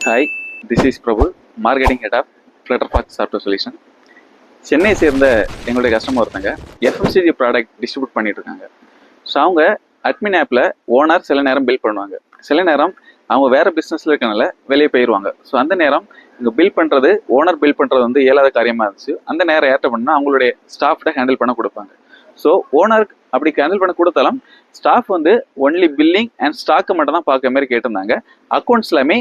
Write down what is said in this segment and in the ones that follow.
Hi, this is Prabhu, marketing head of Flutterbug software solution. Chennai சேர்ந்த எங்களுடைய customer ஒருத்தங்க FMCG product distribute பண்ணிட்டு இருக்காங்க. ஸோ அவங்க அட்மின் ஆப்பில் ஓனர் சில நேரம் பில் பண்ணுவாங்க, சில நேரம் அவங்க வேறு பிஸ்னஸில் இருக்கனால வெளியே போயிடுவாங்க. ஸோ அந்த நேரம் இங்கே பில் பண்ணுறது, ஓனர் பில் பண்ணுறது வந்து இயலாத காரியமாக இருந்துச்சு. அந்த நேரம் ஏற்ற பண்ணால் அவங்களுடைய ஸ்டாஃப்கிட்ட ஹேண்டில் பண்ண கொடுப்பாங்க. ஸோ ஓனருக்கு அப்படி ஹேண்டில் பண்ண கொடுத்தாலும் ஸ்டாஃப் வந்து ஒன்லி பில்லிங் அண்ட் ஸ்டாக்கை மட்டும் தான் பார்க்குற மாதிரி கேட்டிருந்தாங்க. அக்கௌண்ட்ஸ் எல்லாமே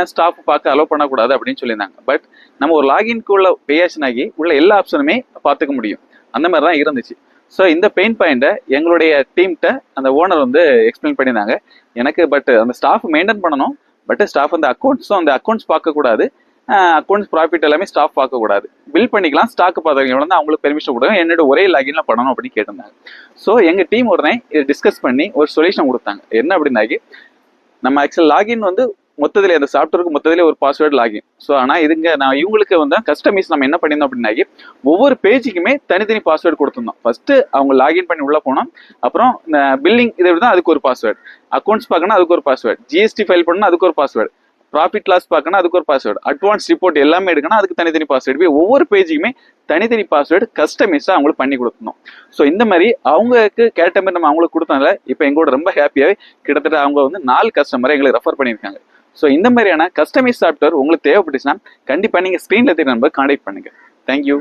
ஸ்டாஃப் பார்க்க அலோவ் பண்ணக்கூடாது அப்படின்னு சொல்லியிருந்தாங்க. பட் நம்ம ஒரு லாகின்குள்ள பேஷன் ஆகி உள்ள எல்லா ஆப்ஷனுமே பார்த்துக்க முடியும். அந்த மாதிரி தான் இருந்துச்சு. ஸோ இந்த பெயின் பாயிண்ட்டை எங்களுடைய டீம்கிட்ட அந்த ஓனர் வந்து எக்ஸ்பிளைன் பண்ணியிருந்தாங்க எனக்கு. பட் அந்த ஸ்டாஃப் மெயின்டைன் பண்ணணும், பட் ஸ்டாஃப் அந்த அக்கௌண்ட்ஸ் பார்க்கக்கூடாது, அக்கௌண்ட்ஸ் ப்ராஃபிட் எல்லாமே ஸ்டாஃப் பார்க்கக்கூடாது, பில் பண்ணிக்கலாம், ஸ்டாக் பார்த்துருக்கீங்க வந்து அவங்களுக்கு பெர்மிஷன் கொடுங்க, என்னோட ஒரே லாகின்ல பண்ணணும் அப்படின்னு கேட்டிருந்தாங்க. ஸோ எங்கள் டீம் உடனே இதை டிஸ்கஸ் பண்ணி ஒரு சொல்யூஷன் கொடுத்தாங்க. என்ன அப்படின்னாக்கி, நம்ம ஆக்சுவல் லாகின் வந்து மொத்தத்தில் அந்த சாஃப்ட்வேருக்கு மொத்தத்திலே ஒரு பாஸ்வேர்டு லாகின். ஸோ ஆனால் இவங்களுக்கு வந்து கஸ்டமைஸ் நம்ம என்ன பண்ணியிருந்தோம் அப்படின்னாக்கி, ஒவ்வொரு பேஜுக்குமே தனித்தனி பாஸ்வேர்டு கொடுத்துருந்தோம். ஃபர்ஸ்ட் அவங்க லாகின் பண்ணி உள்ள போனோம், அப்புறம் இந்த பில்லிங் இதை தான் அதுக்கு ஒரு பாஸ்வேர்டு, அக்கௌண்ட்ஸ் பார்க்கணும் அதுக்கு ஒரு பாஸ்வேர்டு, ஜிஎஸ்டி ஃபைல் பண்ணணும் அதுக்கு ஒரு பாஸ்வேர்டு, ப்ராஃபிட் லாஸ் பார்க்கணும் அதுக்கு ஒரு பாஸ்வேர்டு, அட்வான்ஸ் ரிப்போர்ட் எல்லாமே எடுக்கணும் அதுக்கு தனித்தனி பாஸ்வேர்டு. ஒவ்வொரு பேஜுக்குமே தனித்தனி பாஸ்வேர்டு கஸ்டமைஸாக அவங்களுக்கு பண்ணி கொடுத்துருந்தோம். ஸோ இந்த மாதிரி அவங்களுக்கு கேட்ட மாதிரி நம்ம அவங்களுக்கு கொடுத்தனால இப்போ எங்களோட ரொம்ப ஹாப்பியாகவே கிட்டத்தட்ட அவங்க வந்து 4 கஸ்டமரை எங்களுக்கு ரெஃபர் பண்ணியிருக்காங்க. ஸோ இந்த மாதிரியான கஸ்டமைஸ் சாஃப்ட்வேர் உங்களுக்கு தேவைப்பட்டுச்சுன்னா கண்டிப்பாக நீங்கள் ஸ்க்ரீனில் தெரிய நம்பர் கான்டாக்ட் பண்ணுங்கள். தேங்க்யூ.